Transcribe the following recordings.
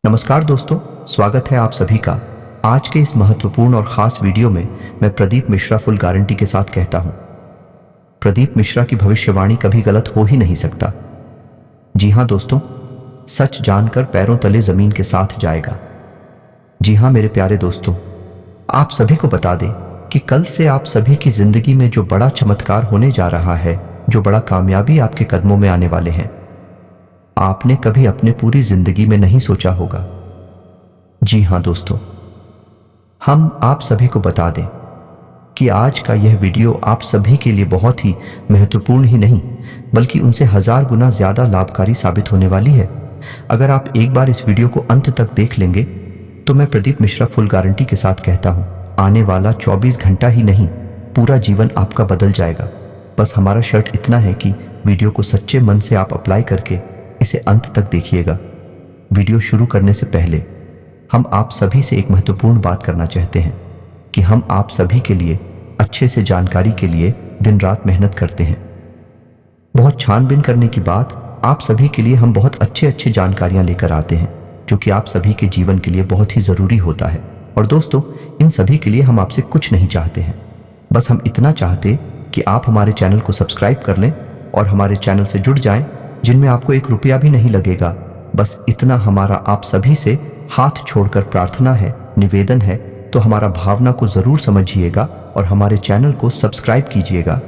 नमस्कार दोस्तों, स्वागत है आप सभी का। आज के इस महत्वपूर्ण और ख़ास वीडियो में मैं प्रदीप मिश्रा फुल गारंटी के साथ कहता हूं, प्रदीप मिश्रा की भविष्यवाणी कभी गलत हो ही नहीं सकता। जी हां दोस्तों, सच जानकर पैरों तले ज़मीन के साथ जाएगा। जी हां मेरे प्यारे दोस्तों, आप सभी को बता दें कि कल से आप सभी की ज़िंदगी में जो बड़ा चमत्कार होने जा रहा है, जो बड़ा कामयाबी आपके कदमों में आने वाले हैं, आपने कभी अपने पूरी ज़िंदगी में नहीं सोचा होगा। जी हां दोस्तों, हम आप सभी को बता दें कि आज का यह वीडियो आप सभी के लिए बहुत ही महत्वपूर्ण ही नहीं बल्कि उनसे 1000 गुना ज़्यादा लाभकारी साबित होने वाली है। अगर आप एक बार इस वीडियो को अंत तक देख लेंगे तो मैं प्रदीप मिश्रा फुल गारंटी के साथ कहता हूं, आने वाला 24 घंटा ही नहीं, पूरा जीवन आपका बदल जाएगा। बस हमारा शर्त इतना है कि वीडियो को सच्चे मन से आप अप्लाई करके इसे अंत तक देखिएगा। वीडियो शुरू करने से पहले हम आप सभी से एक महत्वपूर्ण बात करना चाहते हैं कि हम आप सभी के लिए अच्छे से जानकारी के लिए दिन रात मेहनत करते हैं। बहुत छानबीन करने के बाद आप सभी के लिए हम बहुत अच्छे जानकारियां लेकर आते हैं, जो कि आप सभी के जीवन के लिए बहुत ही ज़रूरी होता है। और दोस्तों, इन सभी के लिए हम आपसे कुछ नहीं चाहते हैं, बस हम इतना चाहते कि आप हमारे चैनल को सब्सक्राइब कर लें और हमारे चैनल से जुड़ जाएं, जिनमें आपको 1 रुपया भी नहीं लगेगा। बस इतना हमारा आप सभी से हाथ छोड़कर प्रार्थना है, निवेदन है। तो हमारा भावना को ज़रूर समझिएगा और हमारे चैनल को सब्सक्राइब कीजिएगा।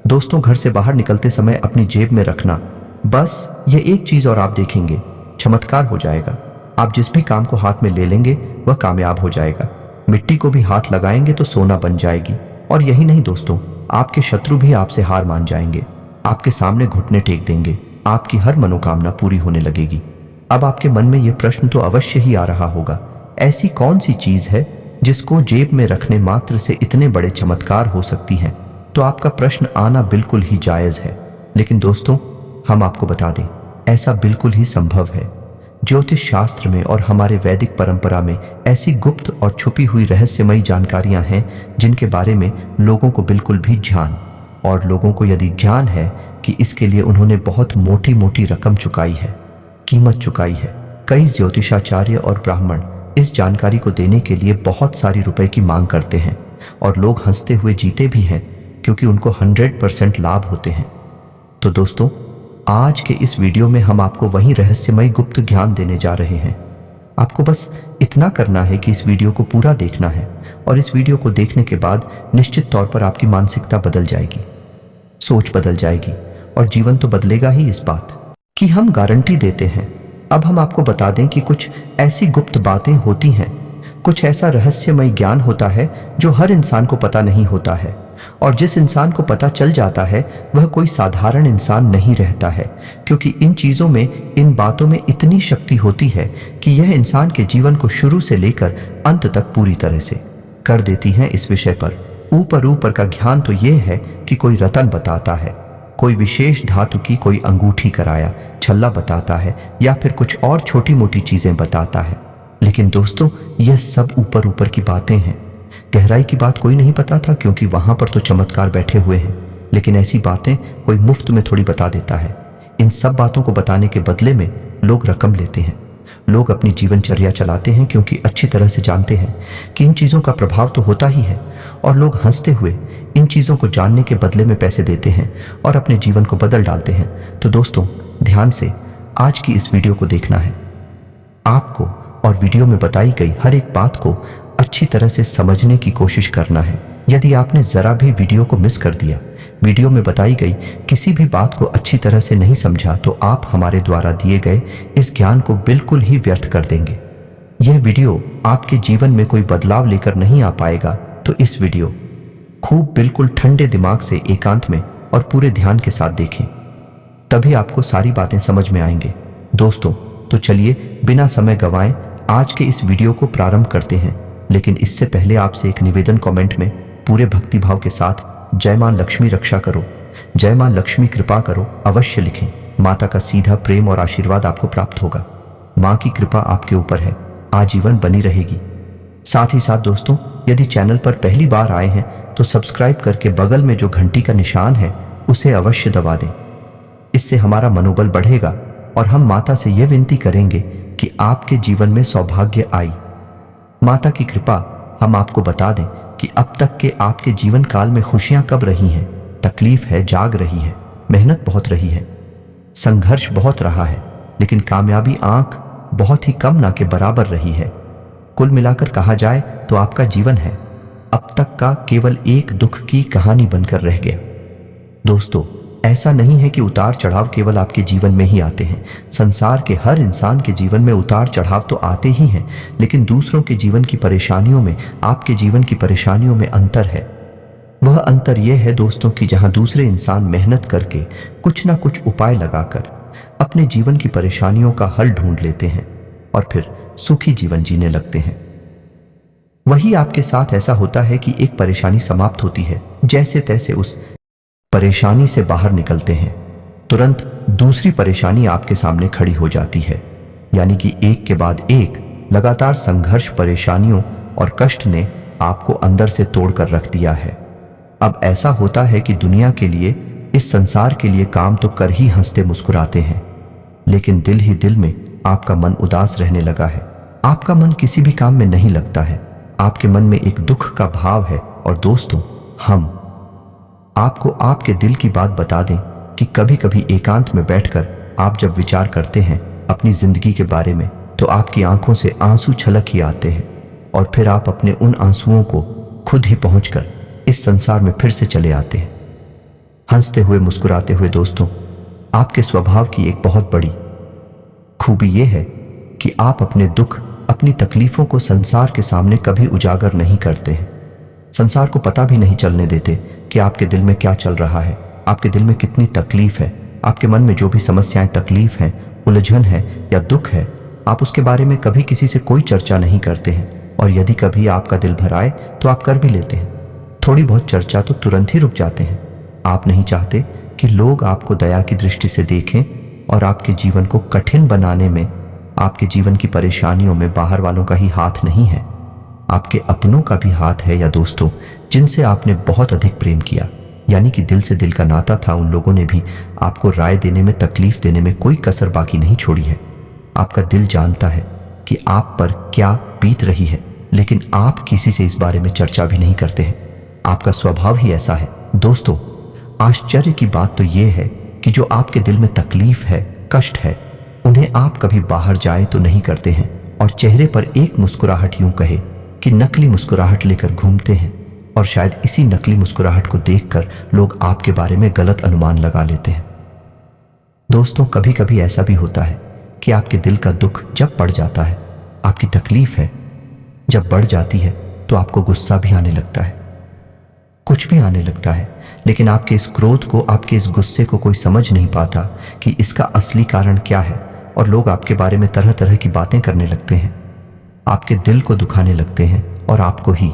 दोस्तों, घर से बाहर निकलते समय अपनी जेब में रखना, बस ये एक चीज़ और आप देखेंगे, चमत्कार हो जाएगा। आप जिस भी काम को हाथ में ले लेंगे वह कामयाब हो जाएगा। मिट्टी को भी हाथ लगाएंगे तो सोना बन जाएगी। और यही नहीं दोस्तों, आपके शत्रु भी आपसे हार मान जाएंगे, आपके सामने घुटने टेक देंगे, आपकी हर मनोकामना पूरी होने लगेगी। अब आपके मन में यह प्रश्न तो अवश्य ही आ रहा होगा, ऐसी कौन सी चीज है जिसको जेब में रखने मात्र से इतने बड़े चमत्कार हो सकती हैं? तो आपका प्रश्न आना बिल्कुल ही जायज है, लेकिन दोस्तों हम आपको बता दें, ऐसा बिल्कुल ही संभव है। ज्योतिष शास्त्र में और हमारे वैदिक परंपरा में ऐसी गुप्त और छुपी हुई रहस्यमयी जानकारियां हैं जिनके बारे में लोगों को बिल्कुल भी ज्ञान, और लोगों को यदि ज्ञान है कि इसके लिए उन्होंने बहुत मोटी मोटी रकम चुकाई है, कीमत चुकाई है। कई ज्योतिषाचार्य और ब्राह्मण इस जानकारी को देने के लिए बहुत सारी रुपए की मांग करते हैं और लोग हंसते हुए जीते भी हैं, क्योंकि उनको 100% लाभ होते हैं। तो दोस्तों, आज के इस वीडियो में हम आपको वही रहस्यमय गुप्त ज्ञान देने जा रहे हैं। आपको बस इतना करना है कि इस वीडियो को पूरा देखना है, और इस वीडियो को देखने के बाद निश्चित तौर पर आपकी मानसिकता बदल जाएगी, सोच बदल जाएगी, और जीवन तो बदलेगा ही। इस बात की हम गारंटी देते हैं। अब हम आपको बता दें कि कुछ ऐसी गुप्त बातें होती हैं, कुछ ऐसा रहस्यमय ज्ञान होता है जो हर इंसान को पता नहीं होता है, और जिस इंसान को पता चल जाता है वह कोई साधारण इंसान नहीं रहता है, क्योंकि इन चीज़ों में, इन बातों में इतनी शक्ति होती है कि यह इंसान के जीवन को शुरू से लेकर अंत तक पूरी तरह से कर देती हैं। इस विषय पर ऊपर का ज्ञान तो यह है कि कोई रतन बताता है, कोई विशेष धातु की कोई अंगूठी कराया छल्ला बताता है, या फिर कुछ और छोटी मोटी चीज़ें बताता है। लेकिन दोस्तों, यह सब ऊपर की बातें हैं, गहराई की बात कोई नहीं पता था, क्योंकि वहां पर तो चमत्कार बैठे हुए हैं। लेकिन ऐसी बातें कोई मुफ्त में थोड़ी बता देता है। इन सब बातों को बताने के बदले में लोग रकम लेते हैं, लोग अपनी जीवनचर्या चलाते हैं, क्योंकि अच्छी तरह से जानते हैं कि इन चीज़ों का प्रभाव तो होता ही है, और लोग हंसते हुए इन चीज़ों को जानने के बदले में पैसे देते हैं और अपने जीवन को बदल डालते हैं। तो दोस्तों, ध्यान से आज की इस वीडियो को देखना है आपको, और वीडियो में बताई गई हर एक बात को अच्छी तरह से समझने की कोशिश करना है। यदि आपने ज़रा भी वीडियो को मिस कर दिया, वीडियो में बताई गई किसी भी बात को अच्छी तरह से नहीं समझा, तो आप हमारे द्वारा दिए गए इस ज्ञान को बिल्कुल ही व्यर्थ कर देंगे। यह वीडियो आपके जीवन में कोई बदलाव लेकर नहीं आ पाएगा। तो इस वीडियो खूब बिल्कुल ठंडे दिमाग से, एकांत में और पूरे ध्यान के साथ देखें, तभी आपको सारी बातें समझ में आएंगे। दोस्तों, तो चलिए बिना समय गंवाए आज के इस वीडियो को प्रारंभ करते हैं। लेकिन इससे पहले आपसे एक निवेदन, कमेंट में पूरे भक्तिभाव के साथ जय मां लक्ष्मी रक्षा करो, जय मां लक्ष्मी कृपा करो अवश्य लिखें। माता का सीधा प्रेम और आशीर्वाद आपको प्राप्त होगा। मां की कृपा आपके ऊपर है, आजीवन बनी रहेगी। साथ ही साथ दोस्तों, यदि चैनल पर पहली बार आए हैं तो सब्सक्राइब करके बगल में जो घंटी का निशान है उसे अवश्य दबा दें। इससे हमारा मनोबल बढ़ेगा और हम माता से यह विनती करेंगे कि आपके जीवन में सौभाग्य आई। माता की कृपा हम आपको बता दें कि अब तक के आपके जीवन काल में खुशियां कब रही हैं, तकलीफ है, जाग रही है, मेहनत बहुत रही है, संघर्ष बहुत रहा है, लेकिन कामयाबी आंख बहुत ही कम ना के बराबर रही है। कुल मिलाकर कहा जाए तो आपका जीवन है अब तक का केवल एक दुख की कहानी बनकर रह गया। दोस्तों, ऐसा नहीं है कि उतार चढ़ाव केवल आपके जीवन में ही आते हैं। संसार के हर इंसान के जीवन में उतार चढ़ाव तो आते ही हैं, लेकिन दूसरों के जीवन की परेशानियों में, आपके जीवन की परेशानियों में अंतर है। वह अंतर यह है दोस्तों कि जहां दूसरे इंसान मेहनत करके कुछ ना कुछ उपाय लगाकर अपने जीवन की परेशानियों का हल ढूंढ लेते हैं और फिर सुखी जीवन जीने लगते हैं, वही आपके साथ ऐसा होता है कि एक परेशानी समाप्त होती है, जैसे तैसे उस परेशानी से बाहर निकलते हैं, तुरंत दूसरी परेशानी आपके सामने खड़ी हो जाती है। यानी कि एक के बाद एक लगातार संघर्ष, परेशानियों और कष्ट ने आपको अंदर से तोड़कर रख दिया है। अब ऐसा होता है कि दुनिया के लिए, इस संसार के लिए काम तो कर ही हंसते मुस्कुराते हैं, लेकिन दिल ही दिल में आपका मन उदास रहने लगा है। आपका मन किसी भी काम में नहीं लगता है, आपके मन में एक दुख का भाव है। और दोस्तों, हम आपको आपके दिल की बात बता दें कि कभी कभी एकांत में बैठकर आप जब विचार करते हैं अपनी जिंदगी के बारे में, तो आपकी आंखों से आंसू छलक ही आते हैं और फिर आप अपने उन आंसुओं को खुद ही पहुंचकर इस संसार में फिर से चले आते हैं, हंसते हुए, मुस्कुराते हुए। दोस्तों, आपके स्वभाव की एक बहुत बड़ी खूबी यह है कि आप अपने दुख, अपनी तकलीफों को संसार के सामने कभी उजागर नहीं करते हैं। संसार को पता भी नहीं चलने देते कि आपके दिल में क्या चल रहा है, आपके दिल में कितनी तकलीफ है, आपके मन में जो भी समस्याएं, तकलीफ है, उलझन है या दुख है, आप उसके बारे में कभी किसी से कोई चर्चा नहीं करते हैं। और यदि कभी आपका दिल भर आए तो आप कर भी लेते हैं, थोड़ी बहुत चर्चा तो तुरंत ही रुक जाते हैं। आप नहीं चाहते कि लोग आपको दया की दृष्टि से देखें और आपके जीवन को कठिन बनाने में, आपके जीवन की परेशानियों में बाहर वालों का ही हाथ नहीं है, आपके अपनों का भी हाथ है। या दोस्तों, जिनसे आपने बहुत अधिक प्रेम किया, यानी कि दिल से दिल का नाता था, उन लोगों ने भी आपको राय देने में, तकलीफ देने में कोई कसर बाकी नहीं छोड़ी है। आपका दिल जानता है कि आप पर क्या बीत रही है, लेकिन आप किसी से इस बारे में चर्चा भी नहीं करते हैं। आपका स्वभाव ही ऐसा है। दोस्तों, आश्चर्य की बात तो यह है कि जो आपके दिल में तकलीफ है, कष्ट है, उन्हें आप कभी बाहर जाए तो नहीं करते हैं और चेहरे पर एक मुस्कुराहट, यूं कहे कि नकली मुस्कुराहट लेकर घूमते हैं। और शायद इसी नकली मुस्कुराहट को देखकर लोग आपके बारे में गलत अनुमान लगा लेते हैं। दोस्तों, कभी कभी ऐसा भी होता है कि आपके दिल का दुख जब बढ़ जाता है, आपकी तकलीफ है जब बढ़ जाती है, तो आपको गुस्सा भी आने लगता है, कुछ भी आने लगता है। लेकिन आपके इस क्रोध को, आपके इस गुस्से को कोई समझ नहीं पाता कि इसका असली कारण क्या है, और लोग आपके बारे में तरह तरह की बातें करने लगते हैं, आपके दिल को दुखाने लगते हैं और आपको ही,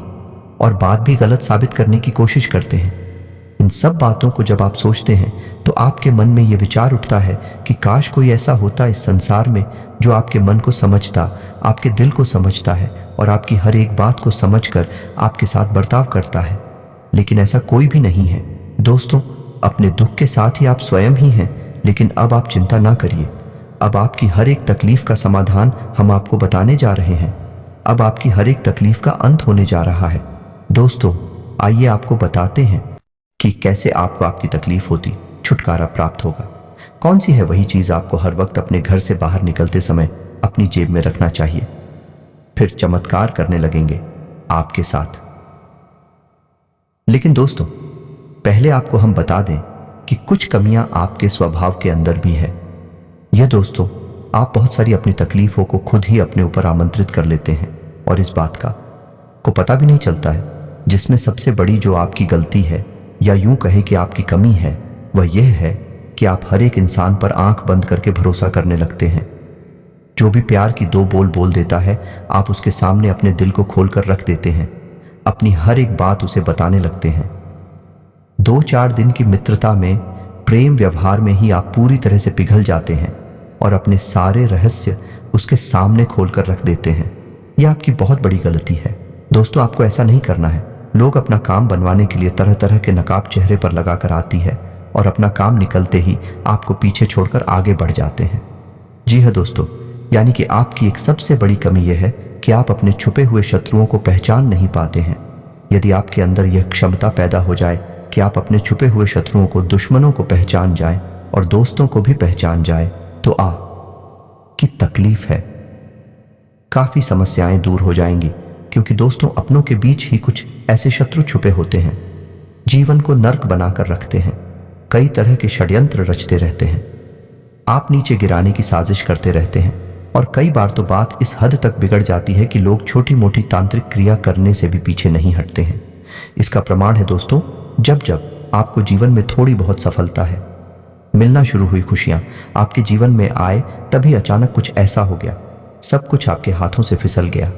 और बात भी गलत साबित करने की कोशिश करते हैं। इन सब बातों को जब आप सोचते हैं तो आपके मन में यह विचार उठता है कि काश कोई ऐसा होता इस संसार में जो आपके मन को समझता, आपके दिल को समझता है और आपकी हर एक बात को समझकर आपके साथ बर्ताव करता है। लेकिन ऐसा कोई भी नहीं है। दोस्तों, अपने दुख के साथ ही आप स्वयं ही हैं। लेकिन अब आप चिंता ना करिए, अब आपकी हर एक तकलीफ का समाधान हम आपको बताने जा रहे हैं। अब आपकी हर एक तकलीफ का अंत होने जा रहा है। दोस्तों, आइए आपको बताते हैं कि कैसे आपको आपकी तकलीफ होती छुटकारा प्राप्त होगा। कौन सी है वही चीज आपको हर वक्त अपने घर से बाहर निकलते समय अपनी जेब में रखना चाहिए। फिर चमत्कार करने लगेंगे आपके साथ। लेकिन दोस्तों, पहले आपको हम बता दें कि कुछ कमियां आपके स्वभाव के अंदर भी है। यह दोस्तों, आप बहुत सारी अपनी तकलीफों को खुद ही अपने ऊपर आमंत्रित कर लेते हैं और इस बात का को पता भी नहीं चलता है। जिसमें सबसे बड़ी जो आपकी गलती है, या यूं कहे कि आपकी कमी है, वह यह है कि आप हर एक इंसान पर आंख बंद करके भरोसा करने लगते हैं। जो भी प्यार की दो बोल बोल देता है, आप उसके सामने अपने दिल को खोलकर रख देते हैं, अपनी हर एक बात उसे बताने लगते हैं। 2-4 दिन की मित्रता में, प्रेम व्यवहार में ही आप पूरी तरह से पिघल जाते हैं और अपने सारे रहस्य उसके सामने खोलकर रख देते हैं। यह आपकी बहुत बड़ी गलती है। दोस्तों, आपको ऐसा नहीं करना है। लोग अपना काम बनवाने के लिए तरह तरह के नकाब चेहरे पर लगाकर आती है और अपना काम निकलते ही आपको पीछे छोड़कर आगे बढ़ जाते हैं। जी हाँ दोस्तों, यानी कि आपकी एक सबसे बड़ी कमी यह है कि आप अपने छुपे हुए शत्रुओं को पहचान नहीं पाते हैं। यदि आपके अंदर यह क्षमता पैदा हो जाए कि आप अपने छुपे हुए शत्रुओं को, दुश्मनों को पहचान जाएं और दोस्तों को भी पहचान जाएं, तो की तकलीफ है, काफी समस्याएं दूर हो जाएंगी। क्योंकि दोस्तों, अपनों के बीच ही कुछ ऐसे शत्रु छुपे होते हैं, जीवन को नर्क बनाकर रखते हैं, कई तरह के षड्यंत्र रचते रहते हैं, आप नीचे गिराने की साजिश करते रहते हैं। और कई बार तो बात इस हद तक बिगड़ जाती है कि लोग छोटी मोटी तांत्रिक क्रिया करने से भी पीछे नहीं हटते हैं। इसका प्रमाण है दोस्तों, जब जब आपको जीवन में थोड़ी बहुत सफलता है, मिलना शुरू हुई, खुशियां आपके जीवन में आए, तभी अचानक कुछ ऐसा हो गया, सब कुछ आपके हाथों से फिसल गया।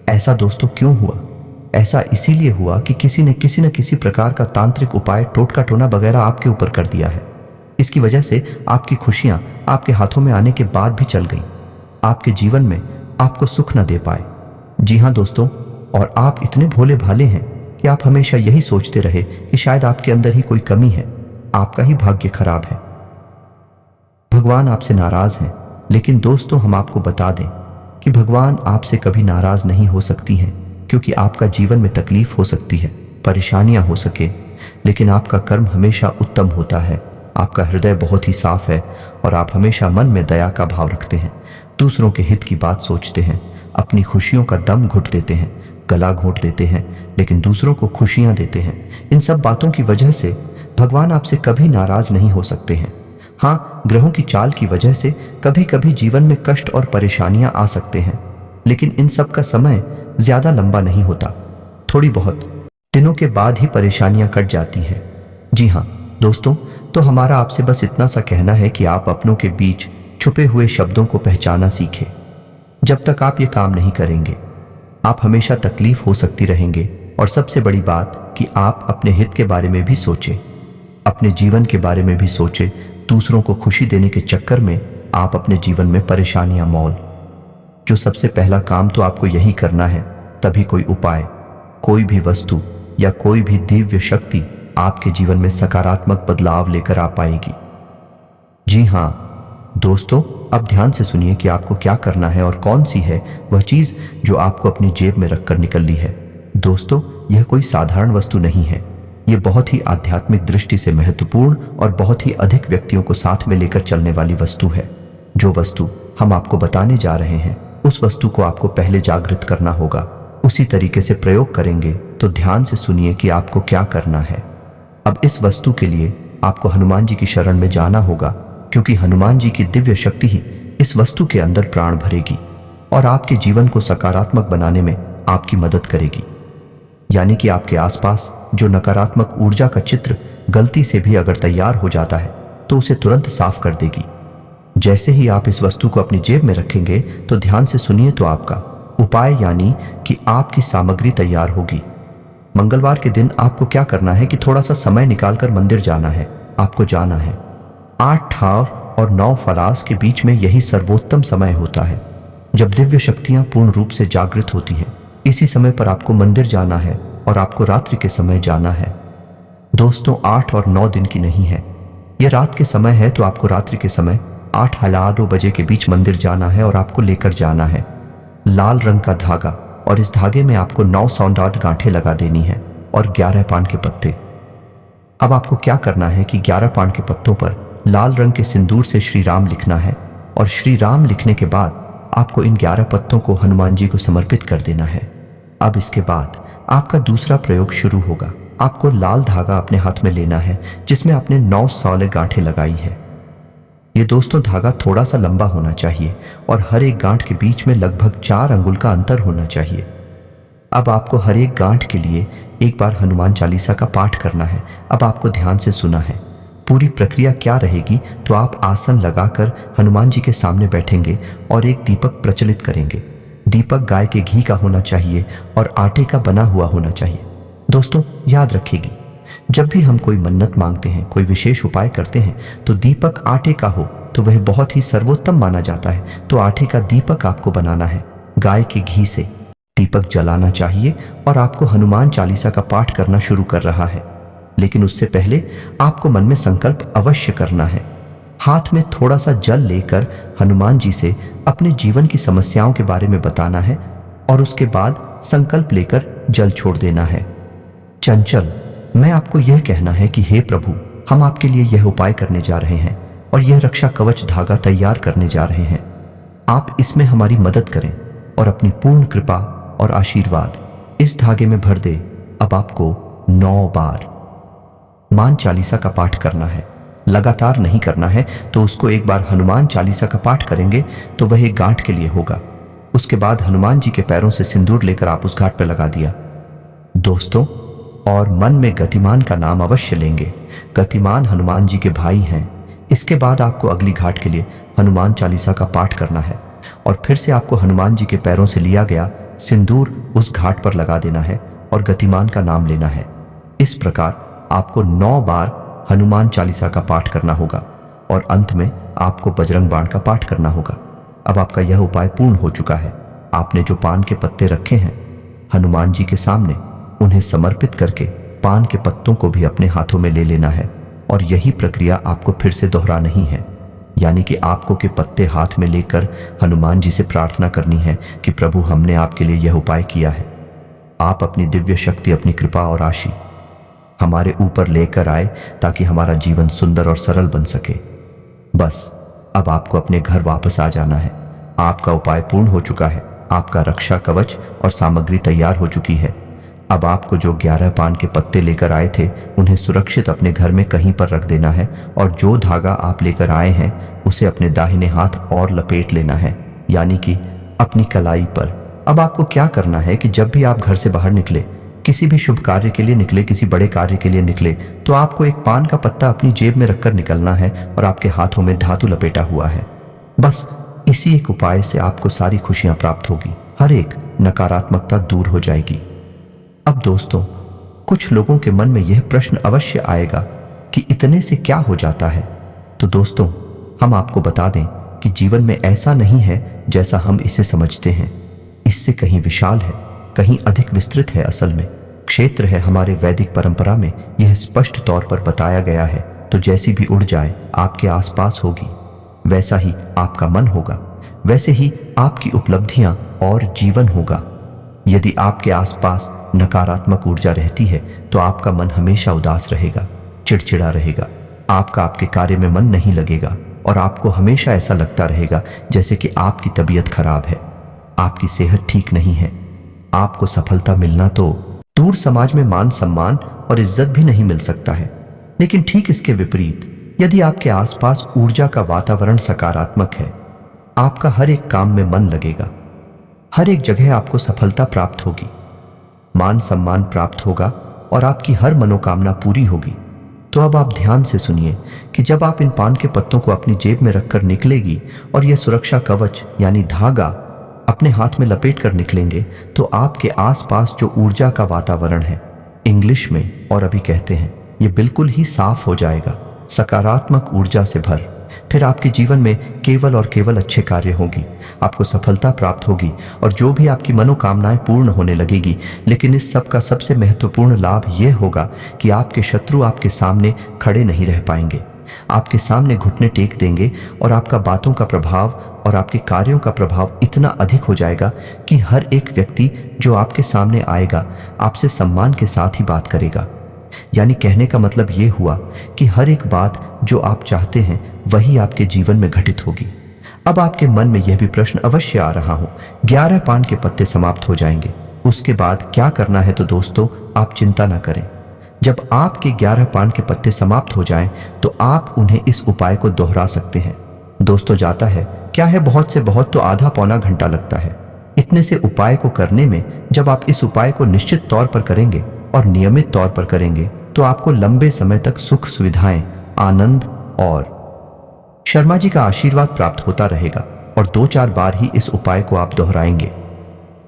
ऐसा दोस्तों क्यों हुआ? ऐसा इसीलिए हुआ कि किसी ने किसी न किसी प्रकार का तांत्रिक उपाय, टोटका टोना वगैरह आपके ऊपर कर दिया है। इसकी वजह से आपकी खुशियां आपके हाथों में आने के बाद भी चल गई, आपके जीवन में आपको सुख न दे पाए। जी हाँ दोस्तों, और आप इतने भोले भाले हैं कि आप हमेशा यही सोचते रहे कि शायद आपके अंदर ही कोई कमी है, आपका ही भाग्य खराब है, भगवान आपसे नाराज हैं। लेकिन दोस्तों, हम आपको बता दें कि भगवान आपसे कभी नाराज नहीं हो सकती हैं, क्योंकि आपका जीवन में तकलीफ हो सकती है, परेशानियां हो सके, लेकिन आपका कर्म हमेशा उत्तम होता है, आपका हृदय बहुत ही साफ है और आप हमेशा मन में दया का भाव रखते हैं, दूसरों के हित की बात सोचते हैं, अपनी खुशियों का दम घुट देते हैं, गला घोंट देते हैं, लेकिन दूसरों को खुशियां देते हैं। इन सब बातों की वजह से भगवान आपसे कभी नाराज नहीं हो सकते हैं। हाँ, ग्रहों की चाल की वजह से कभी कभी जीवन में कष्ट और परेशानियां आ सकते हैं, लेकिन इन सब का समय ज्यादा लंबा नहीं होता, थोड़ी बहुत दिनों के बाद ही परेशानियां कट जाती हैं। जी हाँ दोस्तों, तो हमारा आपसे बस इतना सा कहना है कि आप अपनों के बीच छुपे हुए शब्दों को पहचाना सीखें। जब तक आप ये काम नहीं करेंगे, आप हमेशा तकलीफ हो सकती रहेंगे। और सबसे बड़ी बात कि आप अपने हित के बारे में भी सोचें, अपने जीवन के बारे में भी सोचें। दूसरों को खुशी देने के चक्कर में आप अपने जीवन में परेशानियां मोल। जो सबसे पहला काम तो आपको यही करना है, तभी कोई उपाय, कोई भी वस्तु या कोई भी दिव्य शक्ति आपके जीवन में सकारात्मक बदलाव लेकर आ पाएगी। जी हाँ दोस्तों, अब ध्यान से सुनिए कि आपको क्या करना है और कौन सी है वह चीज जो आपको अपनी जेब में रखकर निकल ली है। दोस्तों, यह कोई साधारण वस्तु नहीं है, यह बहुत ही आध्यात्मिक दृष्टि से महत्वपूर्ण और बहुत ही अधिक व्यक्तियों को साथ में लेकर चलने वाली वस्तु है। जो वस्तु हम आपको बताने जा रहे हैं, उस वस्तु को आपको पहले जागृत करना होगा, उसी तरीके से प्रयोग करेंगे। तो ध्यान से सुनिए कि आपको क्या करना है। अब इस वस्तु के लिए आपको हनुमान जी की शरण में जाना होगा, क्योंकि हनुमान जी की दिव्य शक्ति ही इस वस्तु के अंदर प्राण भरेगी और आपके जीवन को सकारात्मक बनाने में आपकी मदद करेगी। यानी कि आपके आसपास जो नकारात्मक ऊर्जा का चित्र गलती से भी अगर तैयार हो जाता है, तो उसे तुरंत साफ कर देगी। जैसे ही आप इस वस्तु को अपनी जेब में रखेंगे, तो ध्यान से सुनिए तो आपका उपाय यानी कि आपकी सामग्री तैयार होगी। मंगलवार के दिन आपको क्या करना है कि थोड़ा सा समय निकालकर मंदिर जाना है। आपको जाना है 8 ठाव और 9 फलास के बीच में, यही सर्वोत्तम समय होता है जब दिव्य शक्तियां पूर्ण रूप से जागृत होती हैं। इसी समय पर आपको मंदिर जाना है और आपको रात्रि के समय जाना है। दोस्तों, 8 और 9 दिन की नहीं है, यह रात के समय है। तो आपको रात्रि के समय 8:11 बजे के बीच मंदिर जाना है और आपको लेकर जाना है लाल रंग का धागा, और इस धागे में आपको 9 सौंदर्य गांठें लगा देनी है और 11 पान के पत्ते। अब आपको क्या करना है कि 11 पान के पत्तों पर लाल रंग के सिंदूर से श्री राम लिखना है, और श्री राम लिखने के बाद आपको इन 11 पत्तों को हनुमान जी को समर्पित कर देना है। अब इसके बाद आपका दूसरा प्रयोग शुरू होगा। आपको लाल धागा अपने हाथ में लेना है जिसमें आपने 9 सौले गांठें लगाई है। ये दोस्तों धागा थोड़ा सा लंबा होना चाहिए और हर एक गांठ के बीच में लगभग 4 अंगुल का अंतर होना चाहिए। अब आपको हर एक गांठ के लिए एक बार हनुमान चालीसा का पाठ करना है। अब आपको ध्यान से सुना है। पूरी प्रक्रिया क्या रहेगी, तो आप आसन लगाकर हनुमान जी के सामने बैठेंगे और एक दीपक प्रज्वलित करेंगे। दीपक गाय के घी का होना चाहिए और आटे का बना हुआ होना चाहिए। दोस्तों, याद रखिएगी, जब भी हम कोई मन्नत मांगते हैं, कोई विशेष उपाय करते हैं, तो दीपक आटे का हो तो वह बहुत ही सर्वोत्तम माना जाता है। तो आटे का दीपक आपको बनाना है, गाय के घी से दीपक जलाना चाहिए और आपको हनुमान चालीसा का पाठ करना शुरू कर रहा है। लेकिन उससे पहले आपको मन में संकल्प अवश्य करना है। हाथ में थोड़ा सा जल लेकर हनुमान जी से अपने जीवन की समस्याओं के बारे में बताना है और उसके बाद संकल्प लेकर जल छोड़ देना है। चंचल, मैं आपको यह कहना है कि हे प्रभु, हम आपके लिए यह उपाय करने जा रहे हैं और यह रक्षा कवच धागा तैयार करने जा रहे हैं। आप इसमें हमारी मदद करें और अपनी पूर्ण कृपा और आशीर्वाद इस धागे में भर दे। अब आपको 9 बार हनुमान चालीसा का पाठ करना है। लगातार नहीं करना है, तो उसको एक बार हनुमान चालीसा का पाठ करेंगे तो वह एक गांठ के लिए होगा। उसके बाद हनुमान जी के पैरों से सिंदूर लेकर आप उस घाट पर लगा दिया दोस्तों, और मन में गतिमान का नाम अवश्य लेंगे। गतिमान हनुमान जी के भाई हैं। इसके बाद आपको अगली घाट के लिए हनुमान चालीसा का पाठ करना है और फिर से आपको हनुमान जी के पैरों से लिया गया सिंदूर उस घाट पर लगा देना है और गतिमान का नाम लेना है। इस प्रकार आपको 9 बार हनुमान चालीसा का पाठ करना होगा और अंत में आपको बजरंग बाण का पाठ करना होगा। अब आपका यह उपाय पूर्ण हो चुका है। आपने जो पान के पत्ते रखे हैं हनुमान जी के सामने, उन्हें समर्पित करके पान के पत्तों को भी अपने हाथों में ले लेना है और यही प्रक्रिया आपको फिर से दोहराना ही है। यानी कि आपको के पत्ते हाथ में लेकर हनुमान जी से प्रार्थना करनी है कि प्रभु, हमने आपके लिए यह उपाय किया है। आप अपनी दिव्य शक्ति, अपनी कृपा और आशीष हमारे ऊपर लेकर आए ताकि हमारा जीवन सुंदर और सरल बन सके। बस अब आपको अपने घर वापस आ जाना है। आपका उपाय पूर्ण हो चुका है। आपका रक्षा कवच और सामग्री तैयार हो चुकी है। अब आपको जो 11 पान के पत्ते लेकर आए थे उन्हें सुरक्षित अपने घर में कहीं पर रख देना है और जो धागा आप लेकर आए हैं उसे अपने दाहिने हाथ और लपेट लेना है, यानी कि अपनी कलाई पर। अब आपको क्या करना है कि जब भी आप घर से बाहर निकले, किसी भी शुभ कार्य के लिए निकले, किसी बड़े कार्य के लिए निकले, तो आपको एक पान का पत्ता अपनी जेब में रखकर निकलना है और आपके हाथों में धातु लपेटा हुआ है। बस इसी एक उपाय से आपको सारी खुशियां प्राप्त होगी, हर एक नकारात्मकता दूर हो जाएगी। अब दोस्तों, कुछ लोगों के मन में यह प्रश्न अवश्य आएगा कि इतने से क्या हो जाता है। तो दोस्तों, हम आपको बता दें कि जीवन में ऐसा नहीं है जैसा हम इसे समझते हैं। इससे कहीं विशाल है, कहीं अधिक विस्तृत है। असल में क्षेत्र है हमारे वैदिक परंपरा में यह स्पष्ट तौर पर बताया गया है। तो जैसी भी उड़ जाए आपके आसपास होगी, वैसा ही आपका मन होगा, वैसे ही आपकी उपलब्धियां और जीवन होगा। यदि आपके आसपास नकारात्मक ऊर्जा रहती है तो आपका मन हमेशा उदास रहेगा, चिड़चिड़ा रहेगा, आपका आपके कार्य में मन नहीं लगेगा और आपको हमेशा ऐसा लगता रहेगा जैसे कि आपकी तबीयत खराब है, आपकी सेहत ठीक नहीं है। आपको सफलता मिलना तो दूर, समाज में मान सम्मान और इज्जत भी नहीं मिल सकता है। लेकिन ठीक इसके विपरीत, यदि आपके आसपास ऊर्जा का वातावरण सकारात्मक है, आपका हर एक काम में मन लगेगा, हर एक जगह आपको सफलता प्राप्त होगी, मान सम्मान प्राप्त होगा और आपकी हर मनोकामना पूरी होगी। तो अब आप ध्यान से सुनिए कि जब आप इन पान के पत्तों को अपनी जेब में रखकर निकलेगी और यह सुरक्षा कवच यानी धागा अपने हाथ में लपेट कर निकलेंगे, तो आपके आसपास जो ऊर्जा का वातावरण है, इंग्लिश में और अभी कहते हैं, ये बिल्कुल ही साफ हो जाएगा, सकारात्मक ऊर्जा से भर। फिर आपके जीवन में केवल और केवल अच्छे कार्य होंगी, आपको सफलता प्राप्त होगी और जो भी आपकी मनोकामनाएं पूर्ण होने लगेगी। लेकिन इस सब का सबसे महत्वपूर्ण लाभ यह होगा कि आपके शत्रु आपके सामने खड़े नहीं रह पाएंगे, आपके सामने घुटने टेक देंगे और आपका बातों का प्रभाव और आपके कार्यों का प्रभाव इतना अधिक हो जाएगा कि हर एक व्यक्ति जो आपके सामने आएगा आपसे सम्मान के साथ ही बात करेगा। यानी कहने का मतलब ये हुआ कि हर एक बात जो आप चाहते हैं वही आपके जीवन में घटित होगी। अब आपके मन में यह भी प्रश्न अवश्य आ रहा हो, 11 पान के पत्ते समाप्त हो जाएंगे, उसके बाद क्या करना है? तो दोस्तों, आप चिंता ना करें। जब आपके 11 पान के पत्ते समाप्त हो जाएं, तो आप उन्हें इस उपाय को दोहरा सकते हैं। दोस्तों, जाता है क्या है, बहुत से बहुत तो आधा पौना घंटा लगता है। इतने से उपाय को करने में जब आप इस उपाय को निश्चित तौर पर करेंगे और नियमित तौर पर करेंगे तो आपको लंबे समय तक सुख सुविधाएं, आनंद और शर्मा जी का आशीर्वाद प्राप्त होता रहेगा और 2-4 बार ही इस उपाय को आप दोहराएंगे।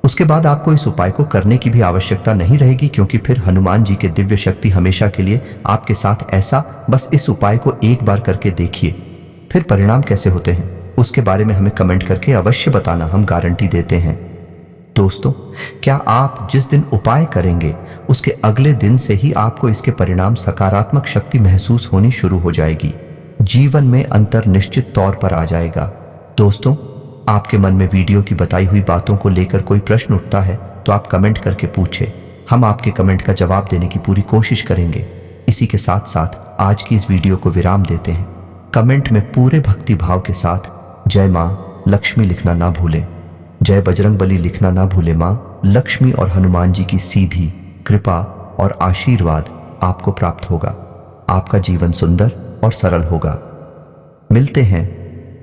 उसके बाद आपको इस उपाय को करने की भी आवश्यकता नहीं रहेगी, क्योंकि फिर हनुमान जी के दिव्य शक्ति हमेशा के लिए आपके साथ ऐसा बस इस उपाय को एक बार करके देखिए, फिर परिणाम कैसे होते हैं उसके बारे में हमें कमेंट करके अवश्य बताना, हम गारंटी देते हैं। दोस्तों, क्या आप जिस दिन उपाय करेंगे उसके अगले दिन से ही आपको इसके परिणाम सकारात्मक शक्ति महसूस होनी शुरू हो जाएगी। जीवन में अंतर निश्चित तौर पर आ जाएगा। दोस्तों, आपके मन में वीडियो की बताई हुई बातों को लेकर कोई प्रश्न उठता है तो आप कमेंट करके पूछें। हम आपके कमेंट का जवाब देने की पूरी कोशिश करेंगे। इसी के साथ साथ आज की इस वीडियो को विराम देते हैं। कमेंट में पूरे भक्ति भाव के साथ जय माँ लक्ष्मी लिखना ना भूलें। जय बजरंगबली लिखना ना भूलें। माँ लक्ष्मी और हनुमान जी की सीधी कृपा और आशीर्वाद आपको प्राप्त होगा। आपका जीवन सुंदर और सरल होगा। मिलते हैं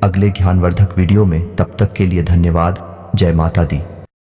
अगले ज्ञानवर्धक वीडियो में। तब तक के लिए धन्यवाद। जय माता दी।